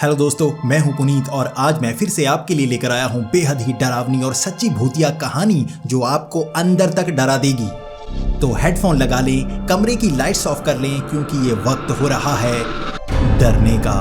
Hello दोस्तों, मैं हूं पुनीत और आज मैं फिर से आपके लिए लेकर आया हूं बेहद ही डरावनी और सच्ची भूतिया कहानी जो आपको अंदर तक डरा देगी। तो हेडफोन लगा लें, कमरे की लाइट्स ऑफ कर लें क्योंकि ये वक्त हो रहा है डरने का।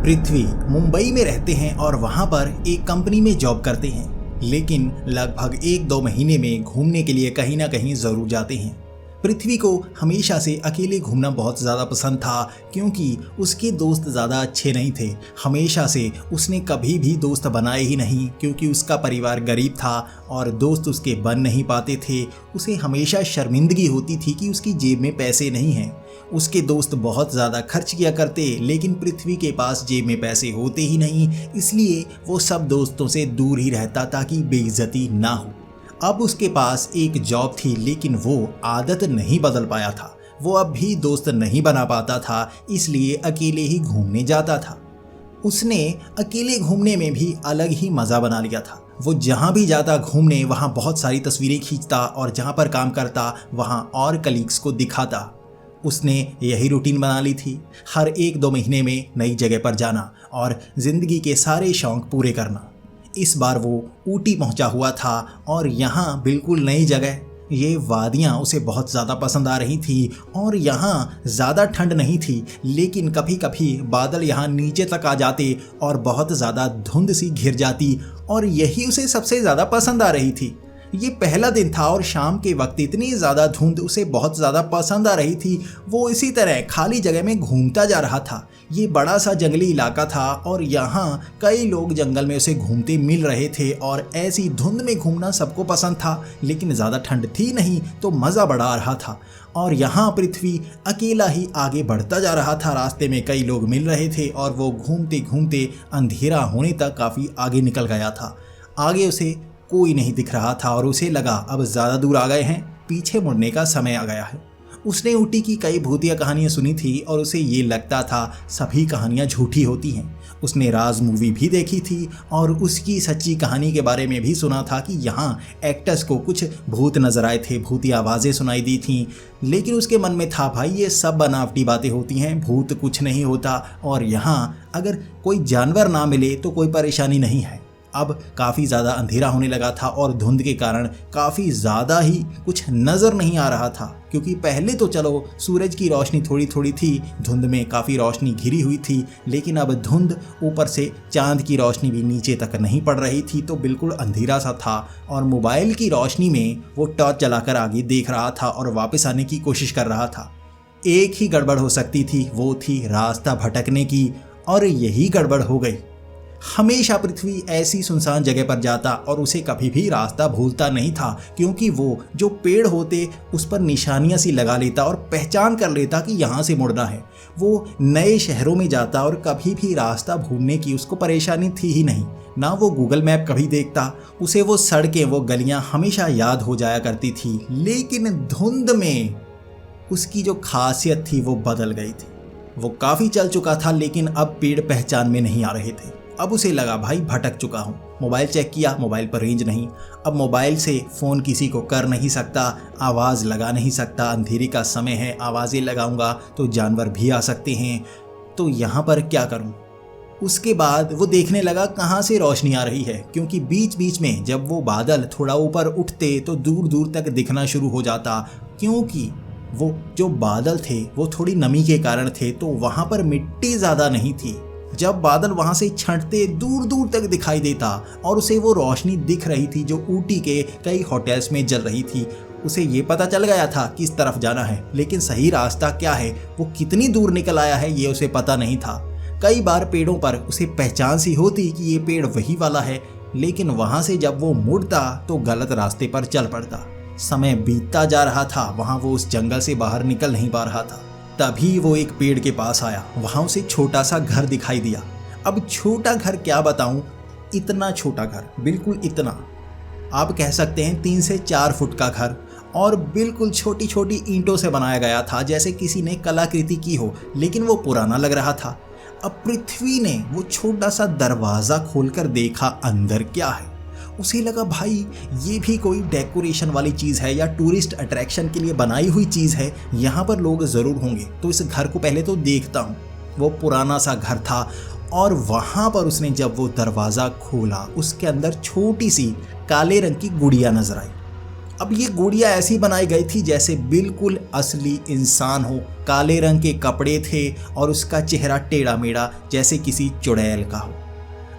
पृथ्वी मुंबई में रहते हैं और वहां पर एक कंपनी में जॉब करते हैं, लेकिन लगभग 1-2 महीने में घूमने के लिए कहीं ना कहीं जरूर जाते हैं। पृथ्वी को हमेशा से अकेले घूमना बहुत ज़्यादा पसंद था क्योंकि उसके दोस्त ज़्यादा अच्छे नहीं थे। हमेशा से उसने कभी भी दोस्त बनाए ही नहीं क्योंकि उसका परिवार गरीब था और दोस्त उसके बन नहीं पाते थे। उसे हमेशा शर्मिंदगी होती थी कि उसकी जेब में पैसे नहीं हैं। उसके दोस्त बहुत ज़्यादा खर्च किया करते, लेकिन पृथ्वी के पास जेब में पैसे होते ही नहीं, इसलिए वो सब दोस्तों से दूर ही रहता ताकि बेइज्जती ना हो। अब उसके पास एक जॉब थी, लेकिन वो आदत नहीं बदल पाया था। वो अब भी दोस्त नहीं बना पाता था, इसलिए अकेले ही घूमने जाता था। उसने अकेले घूमने में भी अलग ही मज़ा बना लिया था। वो जहाँ भी जाता घूमने वहाँ बहुत सारी तस्वीरें खींचता और जहाँ पर काम करता वहाँ और कलीग्स को दिखाता। उसने यही रूटीन बना ली थी, हर 1-2 महीने में नई जगह पर जाना और ज़िंदगी के सारे शौक़ पूरे करना। इस बार वो ऊटी पहुंचा हुआ था और यहाँ बिल्कुल नई जगह, ये वादियाँ उसे बहुत ज़्यादा पसंद आ रही थी और यहाँ ज़्यादा ठंड नहीं थी, लेकिन कभी कभी बादल यहाँ नीचे तक आ जाते और बहुत ज़्यादा धुंध सी घिर जाती और यही उसे सबसे ज़्यादा पसंद आ रही थी। ये पहला दिन था और शाम के वक्त इतनी ज़्यादा धुंध उसे बहुत ज़्यादा पसंद आ रही थी। वो इसी तरह खाली जगह में घूमता जा रहा था। ये बड़ा सा जंगली इलाका था और यहाँ कई लोग जंगल में उसे घूमते मिल रहे थे और ऐसी धुंध में घूमना सबको पसंद था, लेकिन ज़्यादा ठंड थी नहीं तो मज़ा बड़ा आ रहा था। और यहाँ पृथ्वी अकेला ही आगे बढ़ता जा रहा था। रास्ते में कई लोग मिल रहे थे और वो घूमते घूमते अंधेरा होने तक काफ़ी आगे निकल गया था। आगे उसे कोई नहीं दिख रहा था और उसे लगा अब ज़्यादा दूर आ गए हैं, पीछे मुड़ने का समय आ गया है। उसने ऊटी की कई भूतिया कहानियाँ सुनी थी और उसे ये लगता था सभी कहानियाँ झूठी होती हैं। उसने राज मूवी भी देखी थी और उसकी सच्ची कहानी के बारे में भी सुना था कि यहाँ एक्टर्स को कुछ भूत नजर आए थे, भूती आवाज़ें सुनाई दी थीं। लेकिन उसके मन में था भाई ये सब बनावटी बातें होती हैं, भूत कुछ नहीं होता और यहाँ अगर कोई जानवर ना मिले तो कोई परेशानी नहीं है। अब काफ़ी ज़्यादा अंधेरा होने लगा था और धुंध के कारण काफ़ी ज़्यादा ही कुछ नज़र नहीं आ रहा था, क्योंकि पहले तो चलो सूरज की रोशनी थोड़ी थोड़ी थी, धुंध में काफ़ी रोशनी घिरी हुई थी, लेकिन अब धुंध ऊपर से चांद की रोशनी भी नीचे तक नहीं पड़ रही थी, तो बिल्कुल अंधेरा सा था। और मोबाइल की रोशनी में वो टॉर्च जलाकर आगे देख रहा था और वापस आने की कोशिश कर रहा था। एक ही गड़बड़ हो सकती थी, वो थी रास्ता भटकने की, और यही गड़बड़ हो गई। हमेशा पृथ्वी ऐसी सुनसान जगह पर जाता और उसे कभी भी रास्ता भूलता नहीं था, क्योंकि वो जो पेड़ होते उस पर निशानियां सी लगा लेता और पहचान कर लेता कि यहाँ से मुड़ना है। वो नए शहरों में जाता और कभी भी रास्ता भूलने की उसको परेशानी थी ही नहीं। ना वो गूगल मैप कभी देखता, उसे वो सड़कें, वो गलियाँ हमेशा याद हो जाया करती थी। लेकिन धुंध में उसकी जो खासियत थी वो बदल गई थी। वो काफ़ी चल चुका था, लेकिन अब पेड़ पहचान में नहीं आ रहे थे। अब उसे लगा भाई भटक चुका हूँ। मोबाइल चेक किया, मोबाइल पर रेंज नहीं। अब मोबाइल से फ़ोन किसी को कर नहीं सकता, आवाज़ लगा नहीं सकता, अंधेरे का समय है, आवाज़ें लगाऊंगा तो जानवर भी आ सकते हैं, तो यहाँ पर क्या करूँ। उसके बाद वो देखने लगा कहाँ से रोशनी आ रही है, क्योंकि बीच बीच में जब वो बादल थोड़ा ऊपर उठते तो दूर दूर तक दिखना शुरू हो जाता, क्योंकि वो जो बादल थे वो थोड़ी नमी के कारण थे, तो वहाँ पर मिट्टी ज़्यादा नहीं थी। जब बादल वहां से छंटते दूर दूर तक दिखाई देता और उसे वो रोशनी दिख रही थी जो ऊटी के कई होटल्स में जल रही थी। उसे ये पता चल गया था किस तरफ जाना है, लेकिन सही रास्ता क्या है, वो कितनी दूर निकल आया है, ये उसे पता नहीं था। कई बार पेड़ों पर उसे पहचान सी होती कि ये पेड़ वही वाला है, लेकिन वहां से जब वो मुड़ता तो गलत रास्ते पर चल पड़ता। समय बीतता जा रहा था, वहां वो उस जंगल से बाहर निकल नहीं पा रहा था। तभी वो एक पेड़ के पास आया, वहाँ उसे छोटा सा घर दिखाई दिया। अब छोटा घर क्या बताऊँ, इतना छोटा घर, बिल्कुल इतना, आप कह सकते हैं 3 से 4 फुट का घर, और बिल्कुल छोटी छोटी ईंटों से बनाया गया था, जैसे किसी ने कलाकृति की हो, लेकिन वो पुराना लग रहा था। अब पृथ्वी ने वो छोटा सा दरवाज़ा खोलकर देखा अंदर क्या है। उसे लगा भाई ये भी कोई डेकोरेशन वाली चीज़ है या टूरिस्ट अट्रैक्शन के लिए बनाई हुई चीज़ है, यहाँ पर लोग ज़रूर होंगे, तो इस घर को पहले तो देखता हूँ। वो पुराना सा घर था और वहाँ पर उसने जब वो दरवाज़ा खोला उसके अंदर छोटी सी काले रंग की गुड़िया नजर आई। अब ये गुड़िया ऐसी बनाई गई थी जैसे बिल्कुल असली इंसान हो। काले रंग के कपड़े थे और उसका चेहरा टेढ़ा मेढ़ा जैसे किसी चुड़ैल का हो।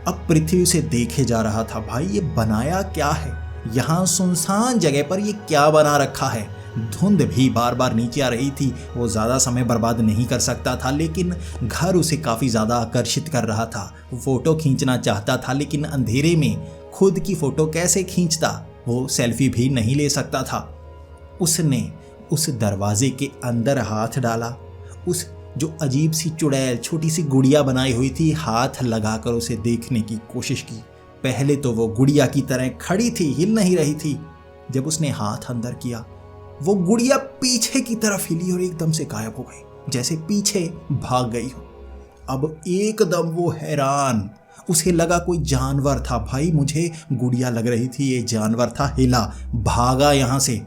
अब पृथ्वी उसे देखे जा रहा था, भाई ये बनाया क्या है, यहाँ सुनसान जगह पर ये क्या बना रखा है। धुंध भी बार बार नीचे आ रही थी, वो ज़्यादा समय बर्बाद नहीं कर सकता था, लेकिन घर उसे काफ़ी ज़्यादा आकर्षित कर रहा था। वो फ़ोटो खींचना चाहता था, लेकिन अंधेरे में खुद की फ़ोटो कैसे खींचता, वो सेल्फी भी नहीं ले सकता था। उसने उस दरवाजे के अंदर हाथ डाला, उस जो अजीब सी चुड़ैल छोटी सी गुड़िया बनाई हुई थी, हाथ लगाकर उसे देखने की कोशिश की। पहले तो वो गुड़िया की तरह खड़ी थी, हिल नहीं रही थी। जब उसने हाथ अंदर किया, वो गुड़िया पीछे की तरफ हिली और एकदम से गायब हो गई, जैसे पीछे भाग गई हो। अब एकदम वो हैरान, उसे लगा कोई जानवर था। भाई मुझे गुड़िया लग रही थी, ये जानवर था, हिला, भागा यहाँ से।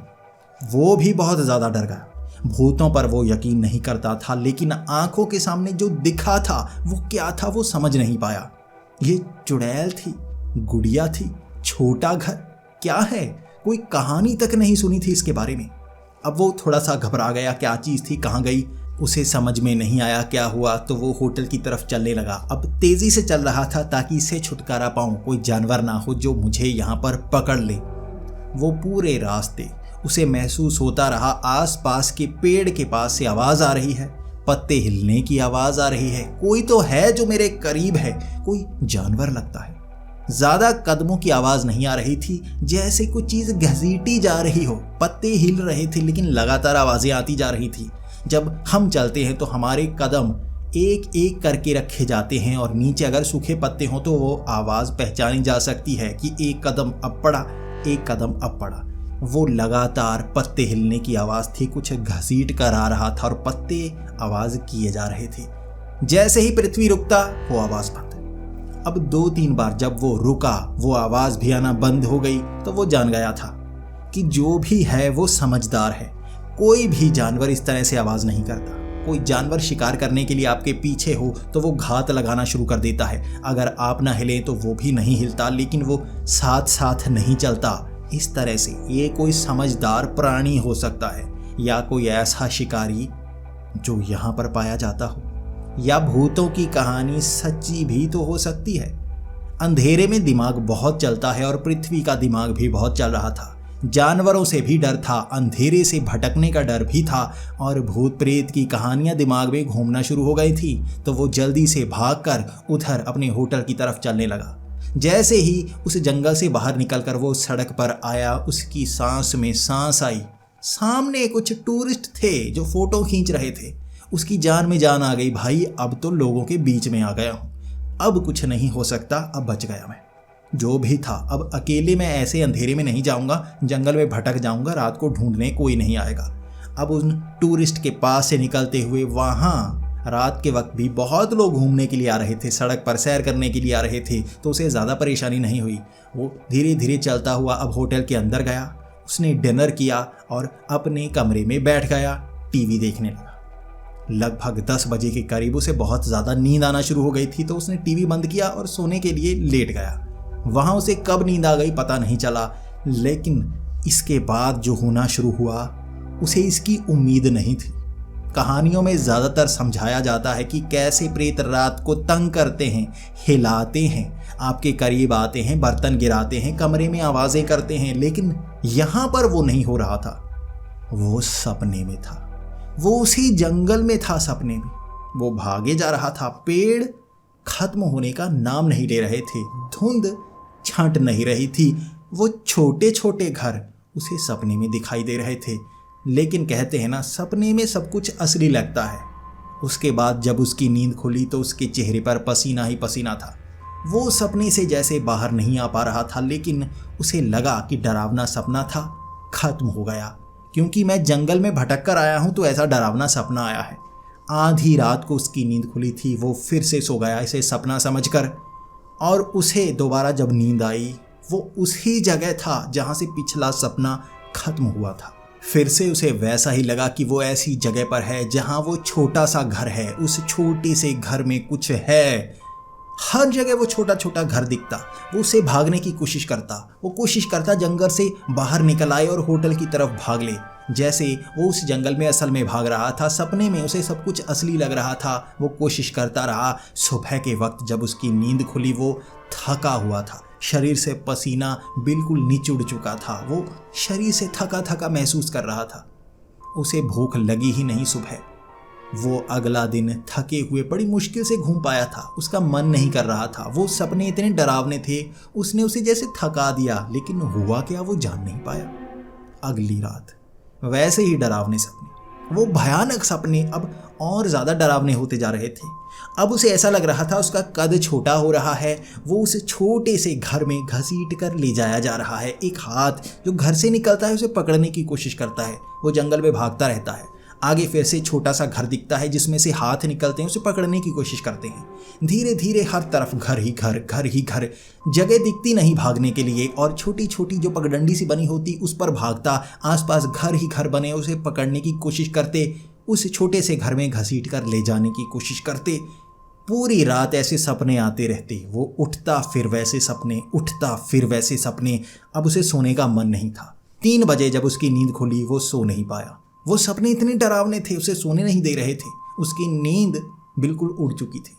वो भी बहुत ज़्यादा डर गया। भूतों पर वो यकीन नहीं करता था, लेकिन आंखों के सामने जो दिखा था वो क्या था वो समझ नहीं पाया। ये चुड़ैल थी, गुड़िया थी, छोटा घर, क्या है, कोई कहानी तक नहीं सुनी थी इसके बारे में। अब वो थोड़ा सा घबरा गया, क्या चीज़ थी, कहाँ गई, उसे समझ में नहीं आया क्या हुआ। तो वो होटल की तरफ चलने लगा। अब तेज़ी से चल रहा था ताकि इससे छुटकारा पाऊँ, कोई जानवर ना हो जो मुझे यहाँ पर पकड़ ले। वो पूरे रास्ते उसे महसूस होता रहा, आसपास के पेड़ के पास से आवाज़ आ रही है, पत्ते हिलने की आवाज़ आ रही है, कोई तो है जो मेरे करीब है, कोई जानवर लगता है। ज़्यादा कदमों की आवाज़ नहीं आ रही थी, जैसे कुछ चीज़ घसीटी जा रही हो। पत्ते हिल रहे थे लेकिन लगातार आवाज़ें आती जा रही थी। जब हम चलते हैं तो हमारे कदम एक एक करके रखे जाते हैं और नीचे अगर सूखे पत्ते हों तो वो आवाज़ पहचानी जा सकती है कि एक कदम अब पड़ा, एक कदम अब पड़ा। वो लगातार पत्ते हिलने की आवाज़ थी, कुछ घसीट कर आ रहा था और पत्ते आवाज़ किए जा रहे थे। जैसे ही पृथ्वी रुकता वो आवाज़ बंद। अब 2-3 बार जब वो रुका, वो आवाज़ भी आना बंद हो गई, तो वो जान गया था कि जो भी है वो समझदार है। कोई भी जानवर इस तरह से आवाज़ नहीं करता। कोई जानवर शिकार करने के लिए आपके पीछे हो तो वो घात लगाना शुरू कर देता है। अगर आप ना हिलें तो वो भी नहीं हिलता, लेकिन वो साथ साथ नहीं चलता। इस तरह से ये कोई समझदार प्राणी हो सकता है, या कोई ऐसा शिकारी जो यहाँ पर पाया जाता हो, या भूतों की कहानी सच्ची भी तो हो सकती है। अंधेरे में दिमाग बहुत चलता है और पृथ्वी का दिमाग भी बहुत चल रहा था। जानवरों से भी डर था, अंधेरे से भटकने का डर भी था और भूत प्रेत की कहानियां दिमाग में घूमना शुरू हो गई थी। तो वो जल्दी से भागकर उधर अपने होटल की तरफ चलने लगा। जैसे ही उस जंगल से बाहर निकलकर वो सड़क पर आया, उसकी सांस में सांस आई। सामने कुछ टूरिस्ट थे जो फोटो खींच रहे थे। उसकी जान में जान आ गई, भाई अब तो लोगों के बीच में आ गया हूँ, अब कुछ नहीं हो सकता, अब बच गया मैं। जो भी था, अब अकेले मैं ऐसे अंधेरे में नहीं जाऊँगा, जंगल में भटक जाऊँगा, रात को ढूंढने कोई नहीं आएगा। अब उन टूरिस्ट के पास से निकलते हुए वहाँ रात के वक्त भी बहुत लोग घूमने के लिए आ रहे थे, सड़क पर सैर करने के लिए आ रहे थे, तो उसे ज़्यादा परेशानी नहीं हुई। वो धीरे धीरे चलता हुआ अब होटल के अंदर गया। उसने डिनर किया और अपने कमरे में बैठ गया, टीवी देखने लगा। लगभग 10 बजे के करीब उसे बहुत ज़्यादा नींद आना शुरू हो गई थी, तो उसने टीवी बंद किया और सोने के लिए लेट गया। वहाँ उसे कब नींद आ गई पता नहीं चला, लेकिन इसके बाद जो होना शुरू हुआ उसे इसकी उम्मीद नहीं थी। कहानियों में ज़्यादातर समझाया जाता है कि कैसे प्रेत रात को तंग करते हैं, हिलाते हैं, आपके करीब आते हैं, बर्तन गिराते हैं, कमरे में आवाज़ें करते हैं, लेकिन यहाँ पर वो नहीं हो रहा था। वो सपने में था, वो उसी जंगल में था, सपने में। वो भागे जा रहा था, पेड़ खत्म होने का नाम नहीं ले रहे थे, धुंध छंट नहीं रही थी, वो छोटे छोटे घर उसे सपने में दिखाई दे रहे थे। लेकिन कहते हैं ना, सपने में सब कुछ असली लगता है। उसके बाद जब उसकी नींद खुली तो उसके चेहरे पर पसीना ही पसीना था। वो सपने से जैसे बाहर नहीं आ पा रहा था, लेकिन उसे लगा कि डरावना सपना था, खत्म हो गया, क्योंकि मैं जंगल में भटक कर आया हूँ तो ऐसा डरावना सपना आया है। आधी रात को उसकी नींद खुली थी, वो फिर से सो गया इसे सपना समझकर, और उसे दोबारा जब नींद आई वो उसी जगह था जहाँ से पिछला सपना खत्म हुआ था। फिर से उसे वैसा ही लगा कि वो ऐसी जगह पर है जहां वो छोटा सा घर है। उस छोटे से घर में कुछ है। हर जगह वो छोटा छोटा घर दिखता। वो उसे भागने की कोशिश करता। वो कोशिश करता जंगल से बाहर निकल आए और होटल की तरफ भाग ले। जैसे वो उस जंगल में असल में भाग रहा था, सपने में उसे सब कुछ असली लग रहा था। वो कोशिश करता रहा। सुबह के वक्त जब उसकी नींद खुली, वो थका हुआ था। शरीर से पसीना बिल्कुल निचुड़ चुका था। वो शरीर से थका थका महसूस कर रहा था। उसे भूख लगी ही नहीं। सुबह वो अगला दिन थके हुए बड़ी मुश्किल से घूम पाया था। उसका मन नहीं कर रहा था। वो सपने इतने डरावने थे, उसने उसे जैसे थका दिया, लेकिन हुआ क्या वो जान नहीं पाया। अगली रात वैसे ही डरावने सपने। वो भयानक सपने अब और ज़्यादा डरावने होते जा रहे थे। अब उसे ऐसा लग रहा था उसका कद छोटा हो रहा है। वो उस छोटे से घर में घसीट कर ले जाया जा रहा है। एक हाथ जो घर से निकलता है उसे पकड़ने की कोशिश करता है। वो जंगल में भागता रहता है। आगे फिर से छोटा सा घर दिखता है जिसमें से हाथ निकलते हैं, उसे पकड़ने की कोशिश करते हैं। धीरे धीरे हर तरफ घर ही घर, घर ही घर। जगह दिखती नहीं भागने के लिए, और छोटी छोटी जो पगडंडी सी बनी होती उस पर भागता। आसपास घर ही घर बने, उसे पकड़ने की कोशिश करते, उस छोटे से घर में घसीट कर ले जाने की कोशिश करते। पूरी रात ऐसे सपने आते रहते। वो उठता फिर वैसे सपने, उठता फिर वैसे सपने। अब उसे सोने का मन नहीं था। 3 बजे जब उसकी नींद खुली, वो सो नहीं पाया। वो सपने इतने डरावने थे, उसे सोने नहीं दे रहे थे। उसकी नींद बिल्कुल उड़ चुकी थी।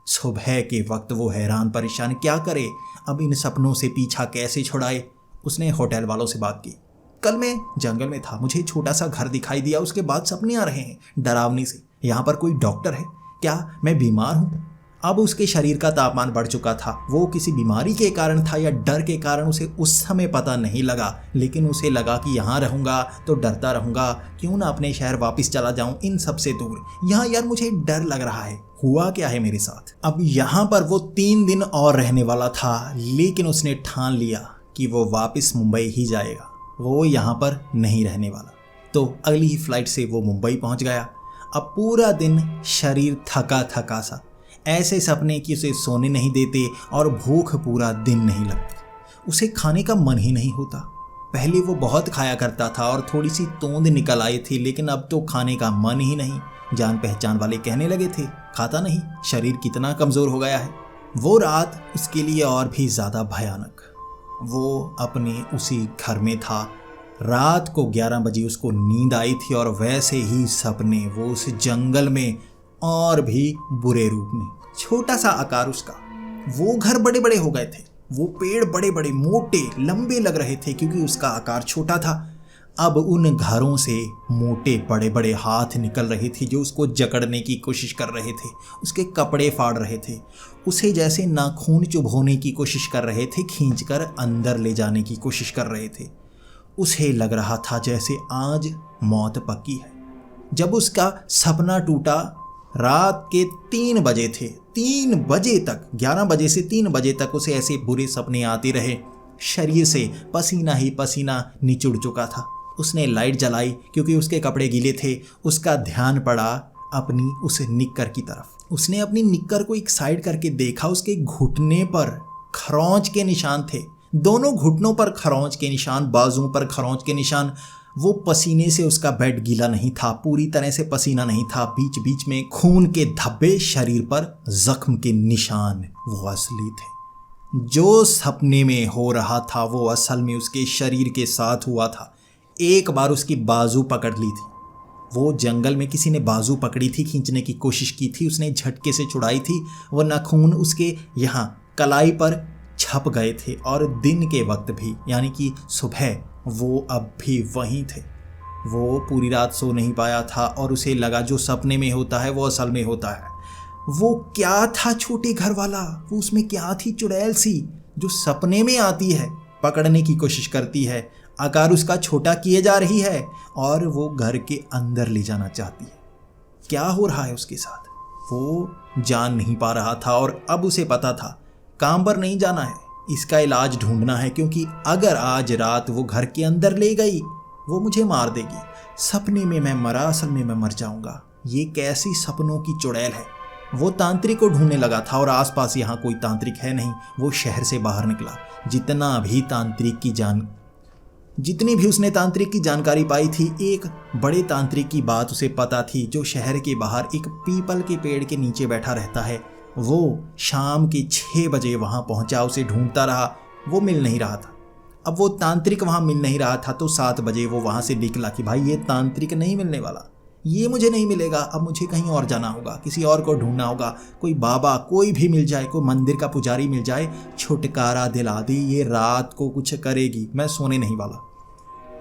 सुबह के वक्त वो हैरान परेशान, क्या करे, अब इन सपनों से पीछा कैसे छुड़ाए। उसने होटल वालों से बात की। कल मैं जंगल में था, मुझे छोटा सा घर दिखाई दिया, उसके बाद सपने आ रहे हैं डरावनी से। यहाँ पर कोई डॉक्टर है क्या? मैं बीमार हूँ। अब उसके शरीर का तापमान बढ़ चुका था। वो किसी बीमारी के कारण था या डर के कारण, उसे उस समय पता नहीं लगा, लेकिन उसे लगा कि यहाँ रहूँगा तो डरता रहूँगा, क्यों ना अपने शहर वापस चला जाऊँ इन सब से दूर। यहाँ यार मुझे डर लग रहा है, हुआ क्या है मेरे साथ। अब यहाँ पर वो 3 दिन और रहने वाला था, लेकिन उसने ठान लिया कि वो वापस मुंबई ही जाएगा। वो यहाँ पर नहीं रहने वाला। तो अगली ही फ्लाइट से वो मुंबई पहुँच गया। अब पूरा दिन शरीर थका थका सा, ऐसे सपने कि उसे सोने नहीं देते और भूख पूरा दिन नहीं लगती। उसे खाने का मन ही नहीं होता। पहले वो बहुत खाया करता था और थोड़ी सी तोंद निकल आई थी, लेकिन अब तो खाने का मन ही नहीं। जान पहचान वाले कहने लगे थे, खाता नहीं, शरीर कितना कमज़ोर हो गया है। वो रात उसके लिए और भी ज़्यादा भयानक। वो अपने उसी घर में था। रात को 11 बजे उसको नींद आई थी और वैसे ही सपने। वो उस जंगल में और भी बुरे रूप में। छोटा सा आकार उसका। वो घर बड़े बड़े हो गए थे। वो पेड़ बड़े बड़े मोटे लंबे लग रहे थे क्योंकि उसका आकार छोटा था। अब उन घरों से मोटे बड़े बड़े हाथ निकल रहे थे जो उसको जकड़ने की कोशिश कर रहे थे। उसके कपड़े फाड़ रहे थे। उसे जैसे नाखून चुभोने की कोशिश कर रहे थे, खींचकर अंदर ले जाने की कोशिश कर रहे थे। उसे लग रहा था जैसे आज मौत पक्की है। जब उसका सपना टूटा, रात के 3 बजे थे। 3 बजे तक, 11 बजे से 3 बजे तक उसे ऐसे बुरे सपने आते रहे। शरीर से पसीना ही पसीना निचुड़ चुका था। उसने लाइट जलाई क्योंकि उसके कपड़े गीले थे। उसका ध्यान पड़ा अपनी उस निक्कर की तरफ। उसने अपनी निक्कर को एक साइड करके देखा। उसके घुटने पर खरोंच के निशान थे। दोनों घुटनों पर खरोंच के निशान, बाजुओं पर खरोंच के निशान। वो पसीने से उसका बेड गीला नहीं था, पूरी तरह से पसीना नहीं था। बीच बीच में खून के धब्बे, शरीर पर जख्म के निशान। वो असली थे। जो सपने में हो रहा था वो असल में उसके शरीर के साथ हुआ था। एक बार उसकी बाजू पकड़ ली थी। वो जंगल में किसी ने बाजू पकड़ी थी, खींचने की कोशिश की थी, उसने झटके से छुड़ाई थी। वो नाखून उसके यहाँ कलाई पर छप गए थे और दिन के वक्त भी, यानी कि सुबह, वो अब भी वहीं थे। वो पूरी रात सो नहीं पाया था और उसे लगा जो सपने में होता है वो असल में होता है। वो क्या था छोटे घर वाला, वो उसमें क्या थी चुड़ैल सी जो सपने में आती है, पकड़ने की कोशिश करती है, आकार उसका छोटा किए जा रही है और वो घर के अंदर ले जाना चाहती है। क्या हो रहा है उसके साथ वो जान नहीं पा रहा था। और अब उसे पता था काम पर नहीं जाना है, इसका इलाज ढूंढना है, क्योंकि अगर आज रात वो घर के अंदर ले गई वो मुझे मार देगी। सपने में मैं मरा, असल में मैं मर जाऊंगा। ये कैसी सपनों की चुड़ैल है। वो तांत्रिक को ढूंढने लगा था और आसपास यहाँ कोई तांत्रिक है नहीं। वो शहर से बाहर निकला। जितना भी तांत्रिक की जितनी भी उसने तांत्रिक की जानकारी पाई थी, एक बड़े तांत्रिक की बात उसे पता थी जो शहर के बाहर एक पीपल के पेड़ के नीचे बैठा रहता है। वो शाम के 6 बजे वहाँ पहुँचा, उसे ढूंढता रहा, वो मिल नहीं रहा था। अब वो तांत्रिक वहाँ मिल नहीं रहा था तो 7 बजे वो वहाँ से निकला कि भाई ये तांत्रिक नहीं मिलने वाला, ये मुझे नहीं मिलेगा, अब मुझे कहीं और जाना होगा, किसी और को ढूंढना होगा, कोई बाबा कोई भी मिल जाए, कोई मंदिर का पुजारी मिल जाए, छुटकारा दिला दे, ये रात को कुछ करेगी, मैं सोने नहीं वाला।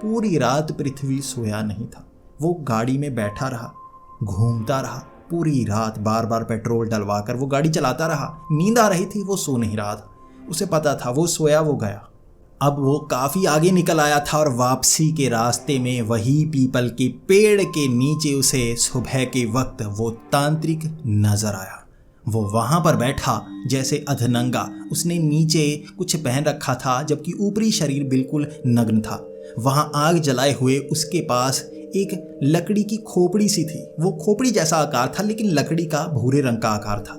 पूरी रात पृथ्वी सोया नहीं था। वो गाड़ी में बैठा रहा, घूमता रहा पूरी रात, बार बार पेट्रोल डलवा कर वो गाड़ी चलाता रहा। नींद आ रही थी, वो सो नहीं रहा था, उसे पता था वो सोया वो गया। अब वो काफ़ी आगे निकल आया था और वापसी के रास्ते में वही पीपल के पेड़ के नीचे उसे सुबह के वक्त वो तांत्रिक नजर आया। वो वहाँ पर बैठा जैसे अधनंगा, उसने नीचे कुछ पहन रखा था जबकि ऊपरी शरीर बिल्कुल नग्न था। वहाँ आग जलाए हुए उसके पास एक लकड़ी की खोपड़ी सी थी। वो खोपड़ी जैसा आकार था लेकिन लकड़ी का भूरे रंग का आकार था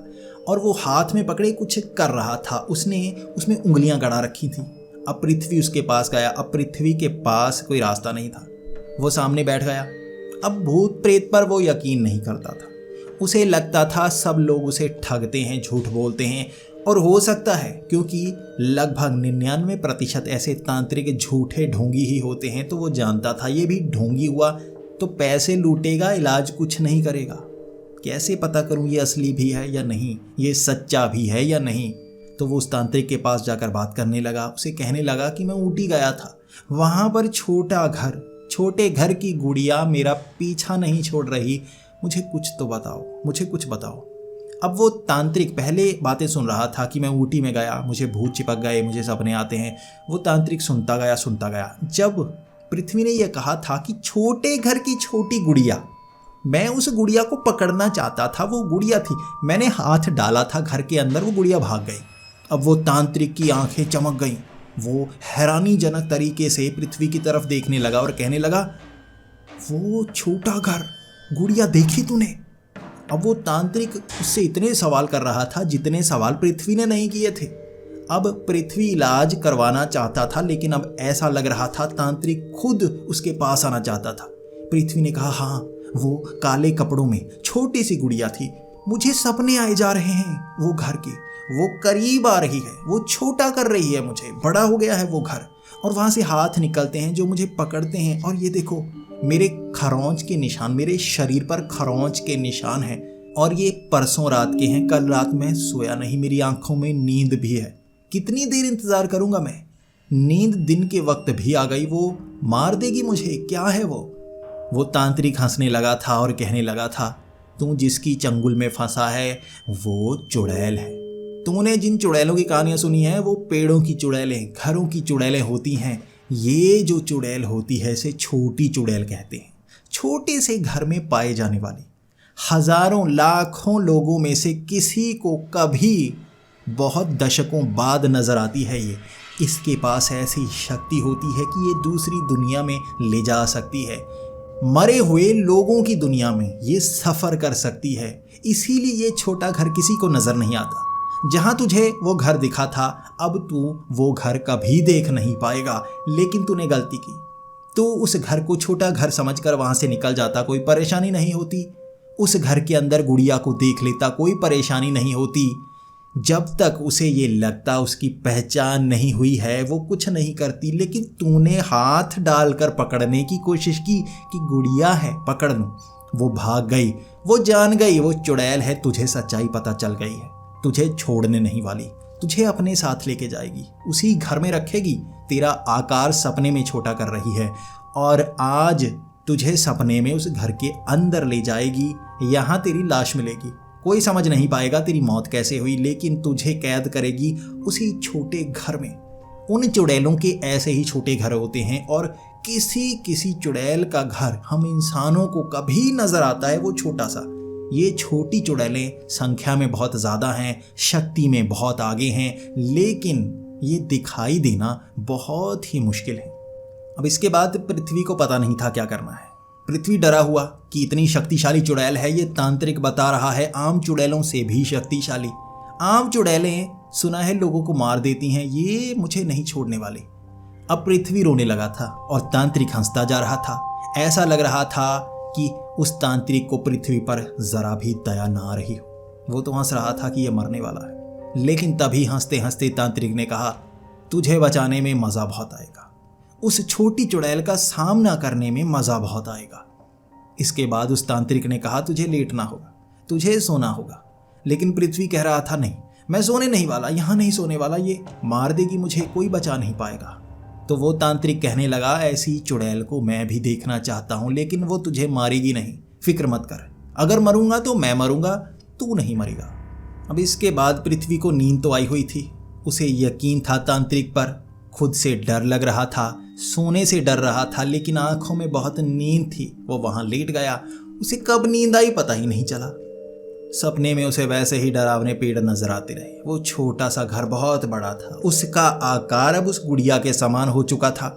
और वो हाथ में पकड़े कुछ कर रहा था। उसने उसमें उंगलियां गड़ा रखी थी। अब पृथ्वी उसके पास गया। अब पृथ्वी के पास कोई रास्ता नहीं था, वो सामने बैठ गया। अब भूत प्रेत पर वो यकीन नहीं करता था। उसे लगता था सब लोग उसे ठगते हैं, झूठ बोलते हैं, और हो सकता है क्योंकि लगभग 99% ऐसे तांत्रिक झूठे ढोंगी ही होते हैं, तो वो जानता था ये भी ढोंगी हुआ तो पैसे लूटेगा, इलाज कुछ नहीं करेगा। कैसे पता करूं ये असली भी है या नहीं, ये सच्चा भी है या नहीं। तो वो उस तांत्रिक के पास जाकर बात करने लगा। उसे कहने लगा कि मैं ऊटी गया था, वहाँ पर छोटे घर की गुड़िया मेरा पीछा नहीं छोड़ रही, मुझे कुछ तो बताओ, मुझे कुछ बताओ। अब वो तांत्रिक पहले बातें सुन रहा था कि मैं ऊटी में गया, मुझे भूत चिपक गए, मुझे सपने आते हैं। वो तांत्रिक सुनता गया। जब पृथ्वी ने यह कहा था कि छोटे घर की छोटी गुड़िया, मैं उस गुड़िया को पकड़ना चाहता था, वो गुड़िया थी, मैंने हाथ डाला था घर के अंदर, वो गुड़िया भाग गई। अब वो तांत्रिक की आंखें चमक गईं। वो हैरानीजनक तरीके से पृथ्वी की तरफ देखने लगा और कहने लगा, वो छोटा घर, गुड़िया देखी तूने? अब वो तांत्रिक उससे इतने सवाल कर रहा था जितने सवाल पृथ्वी ने नहीं किए थे। अब पृथ्वी इलाज करवाना चाहता था, लेकिन अब ऐसा लग रहा था तांत्रिक खुद उसके पास आना चाहता था। पृथ्वी ने कहा, हाँ, वो काले कपड़ों में छोटी सी गुड़िया थी, मुझे सपने आए जा रहे हैं वो घर के, वो करीब आ रही है, वो छोटा कर रही है मुझे, बड़ा हो गया है वो घर, और वहाँ से हाथ निकलते हैं जो मुझे पकड़ते हैं, और ये देखो मेरे खरोंच के निशान, मेरे शरीर पर खरोंच के निशान हैं, और ये परसों रात के हैं, कल रात मैं सोया नहीं, मेरी आंखों में नींद भी है। कितनी देर इंतज़ार करूँगा मैं? नींद दिन के वक्त भी आ गई, वो मार देगी मुझे, क्या है वो तांत्रिक हंसने लगा था और कहने लगा था, तू जिसकी चंगुल में फंसा है वो चुड़ैल है। तूने जिन चुड़ैलों की कहानियाँ सुनी हैं वो पेड़ों की चुड़ैलें, घरों की चुड़ैलें होती हैं। ये जो चुड़ैल होती है इसे छोटी चुड़ैल कहते हैं। छोटे से घर में पाए जाने वाली, हजारों लाखों लोगों में से किसी को कभी बहुत दशकों बाद नजर आती है ये। इसके पास ऐसी शक्ति होती है कि ये दूसरी दुनिया में ले जा सकती है, मरे हुए लोगों की दुनिया में ये सफ़र कर सकती है। इसीलिए ये छोटा घर किसी को नज़र नहीं आता। जहाँ तुझे वो घर दिखा था, अब तू वो घर कभी देख नहीं पाएगा। लेकिन तूने गलती की, तू उस घर को छोटा घर समझकर वहाँ से निकल जाता, कोई परेशानी नहीं होती। उस घर के अंदर गुड़िया को देख लेता, कोई परेशानी नहीं होती। जब तक उसे ये लगता उसकी पहचान नहीं हुई है वो कुछ नहीं करती। लेकिन तूने हाथ डालकर पकड़ने की कोशिश की कि गुड़िया है, पकड़ लूं, वो भाग गई, वो जान गई वो चुड़ैल है। तुझे सच्चाई पता चल गई है, तुझे छोड़ने नहीं वाली, तुझे अपने साथ लेके जाएगी, उसी घर में रखेगी। तेरा आकार सपने में छोटा कर रही है और आज तुझे सपने में उस घर के अंदर ले जाएगी। यहाँ तेरी लाश मिलेगी, कोई समझ नहीं पाएगा तेरी मौत कैसे हुई, लेकिन तुझे कैद करेगी उसी छोटे घर में। उन चुड़ैलों के ऐसे ही छोटे घर होते हैं और किसी किसी चुड़ैल का घर हम इंसानों को कभी नजर आता है वो छोटा सा। ये छोटी चुड़ैलें संख्या में बहुत ज़्यादा हैं, शक्ति में बहुत आगे हैं, लेकिन ये दिखाई देना बहुत ही मुश्किल है। अब इसके बाद पृथ्वी को पता नहीं था क्या करना है। पृथ्वी डरा हुआ कि इतनी शक्तिशाली चुड़ैल है, ये तांत्रिक बता रहा है आम चुड़ैलों से भी शक्तिशाली। आम चुड़ैलें सुना है लोगों को मार देती हैं, ये मुझे नहीं छोड़ने वाली। अब पृथ्वी रोने लगा था और तांत्रिक हंसता जा रहा था। ऐसा लग रहा था कि उस तांत्रिक को पृथ्वी पर जरा भी दया ना आ रही हो। वो तो हंस रहा था कि यह मरने वाला है। लेकिन तभी हंसते हंसते तांत्रिक ने कहा, तुझे बचाने में मज़ा बहुत आएगा, उस छोटी चुड़ैल का सामना करने में मज़ा बहुत आएगा। इसके बाद उस तांत्रिक ने कहा, तुझे लेटना होगा, तुझे सोना होगा। लेकिन पृथ्वी कह रहा था, नहीं, मैं सोने नहीं वाला, यहाँ नहीं सोने वाला, ये मार देगी मुझे, कोई बचा नहीं पाएगा। तो वो तांत्रिक कहने लगा, ऐसी चुड़ैल को मैं भी देखना चाहता हूँ, लेकिन वो तुझे मारेगी नहीं, फिक्र मत कर। अगर मरूंगा तो मैं मरूंगा, तू नहीं मरेगा। अब इसके बाद पृथ्वी को नींद तो आई हुई थी। उसे यकीन था तांत्रिक पर, खुद से डर लग रहा था, सोने से डर रहा था, लेकिन आंखों में बहुत नींद थी। वो वहां लेट गया। उसे कब नींद आई पता ही नहीं चला। सपने में उसे वैसे ही डरावने पेड़ नजर आते रहे। वो छोटा सा घर बहुत बड़ा था। उसका आकार अब उस गुड़िया के समान हो चुका था।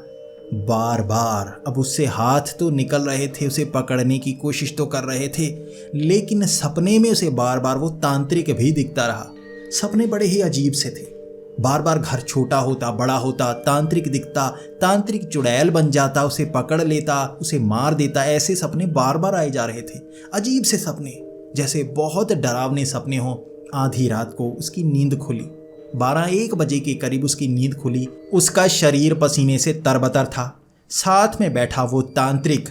बार बार अब उससे हाथ तो निकल रहे थे, उसे पकड़ने की कोशिश तो कर रहे थे, लेकिन सपने में उसे बार बार वो तांत्रिक भी दिखता रहा। सपने बड़े ही अजीब से थे। बार बार घर छोटा होता, बड़ा होता, तांत्रिक दिखता, तांत्रिक चुड़ैल बन जाता, उसे पकड़ लेता, उसे मार देता। ऐसे सपने बार बार आए जा रहे थे। अजीब से सपने, जैसे बहुत डरावने सपने हों। आधी रात को उसकी नींद खुली। 12-1 बजे के करीब उसकी नींद खुली। उसका शरीर पसीने से तरबतर था। साथ में बैठा वो तांत्रिक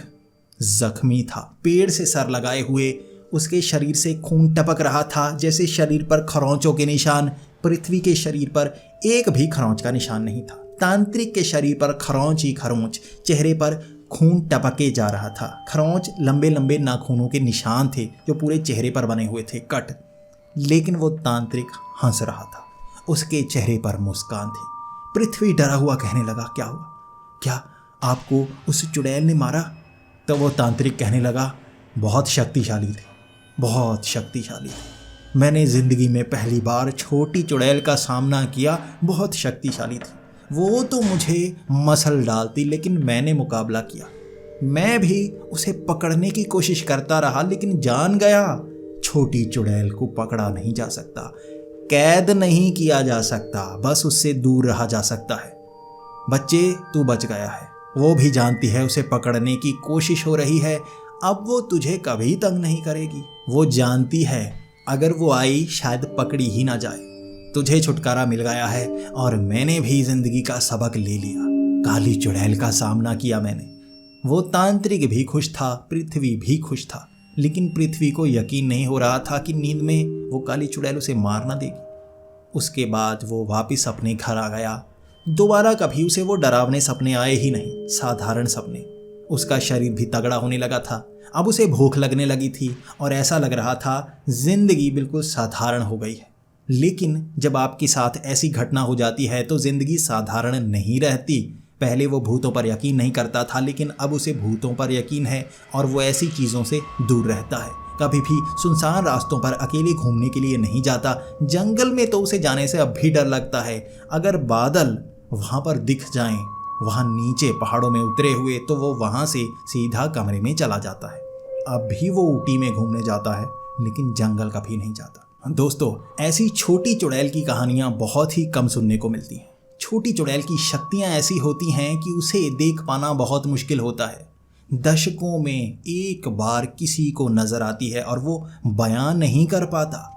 जख्मी था, पेड़ से सर लगाए हुए। उसके शरीर से खून टपक रहा था, जैसे शरीर पर खरोंचों के निशान। पृथ्वी के शरीर पर एक भी खरोंच का निशान नहीं था। तांत्रिक के शरीर पर खरोंच ही खरोंच, चेहरे पर खून टपके जा रहा था। खरोंच लंबे लंबे नाखूनों के निशान थे जो पूरे चेहरे पर बने हुए थे, कट। लेकिन वो तांत्रिक हंस रहा था, उसके चेहरे पर मुस्कान थी। पृथ्वी डरा हुआ कहने लगा, क्या हुआ? क्या आपको उस चुड़ैल ने मारा? तो वो तांत्रिक कहने लगा, बहुत शक्तिशाली थे, बहुत शक्तिशाली थे। मैंने ज़िंदगी में पहली बार छोटी चुड़ैल का सामना किया, बहुत शक्तिशाली थी। वो तो मुझे मसल डालती, लेकिन मैंने मुकाबला किया। मैं भी उसे पकड़ने की कोशिश करता रहा, लेकिन जान गया छोटी चुड़ैल को पकड़ा नहीं जा सकता, कैद नहीं किया जा सकता, बस उससे दूर रहा जा सकता है। बच्चे, तू बच गया है। वो भी जानती है उसे पकड़ने की कोशिश हो रही है। अब वो तुझे कभी तंग नहीं करेगी। वो जानती है अगर वो आई शायद पकड़ी ही ना जाए। तुझे छुटकारा मिल गया है और मैंने भी जिंदगी का सबक ले लिया। काली चुड़ैल का सामना किया मैंने। वो तांत्रिक भी खुश था, पृथ्वी भी खुश था, लेकिन पृथ्वी को यकीन नहीं हो रहा था कि नींद में वो काली चुड़ैल उसे मार ना देगी। उसके बाद वो वापस अपने घर आ गया। दोबारा कभी उसे वो डरावने सपने आए ही नहीं, साधारण सपने। उसका शरीर भी तगड़ा होने लगा था। अब उसे भूख लगने लगी थी और ऐसा लग रहा था जिंदगी बिल्कुल साधारण हो गई है। लेकिन जब आपके साथ ऐसी घटना हो जाती है तो जिंदगी साधारण नहीं रहती। पहले वो भूतों पर यकीन नहीं करता था, लेकिन अब उसे भूतों पर यकीन है और वो ऐसी चीज़ों से दूर रहता है। कभी भी सुनसान रास्तों पर अकेले घूमने के लिए नहीं जाता। जंगल में तो उसे जाने से अब भी डर लगता है। अगर बादल वहाँ पर दिख जाएं, वहाँ नीचे पहाड़ों में उतरे हुए, तो वो वहाँ से सीधा कमरे में चला जाता है। अब भी वो ऊटी में घूमने जाता है, लेकिन जंगल कभी नहीं जाता। दोस्तों, ऐसी छोटी चुड़ैल की कहानियाँ बहुत ही कम सुनने को मिलती हैं। छोटी चुड़ैल की शक्तियाँ ऐसी होती हैं कि उसे देख पाना बहुत मुश्किल होता है। दशकों में एक बार किसी को नजर आती है और वो बयान नहीं कर पाता।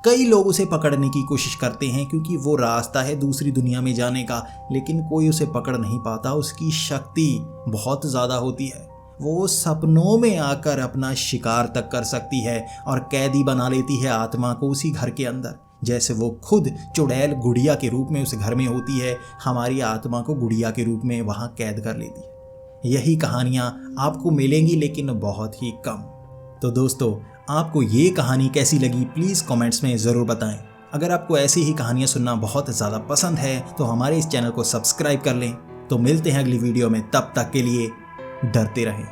कई लोग उसे पकड़ने की कोशिश करते हैं क्योंकि वो रास्ता है दूसरी दुनिया में जाने का, लेकिन कोई उसे पकड़ नहीं पाता। उसकी शक्ति बहुत ज़्यादा होती है। वो सपनों में आकर अपना शिकार तक कर सकती है और कैदी बना लेती है आत्मा को उसी घर के अंदर। जैसे वो खुद चुड़ैल गुड़िया के रूप में उस घर में होती है, हमारी आत्मा को गुड़िया के रूप में वहाँ कैद कर लेती है। यही कहानियाँ आपको मिलेंगी, लेकिन बहुत ही कम। तो दोस्तों, आपको ये कहानी कैसी लगी प्लीज़ कमेंट्स में ज़रूर बताएं। अगर आपको ऐसी ही कहानियाँ सुनना बहुत ज़्यादा पसंद है तो हमारे इस चैनल को सब्सक्राइब कर लें। तो मिलते हैं अगली वीडियो में, तब तक के लिए डरते रहें।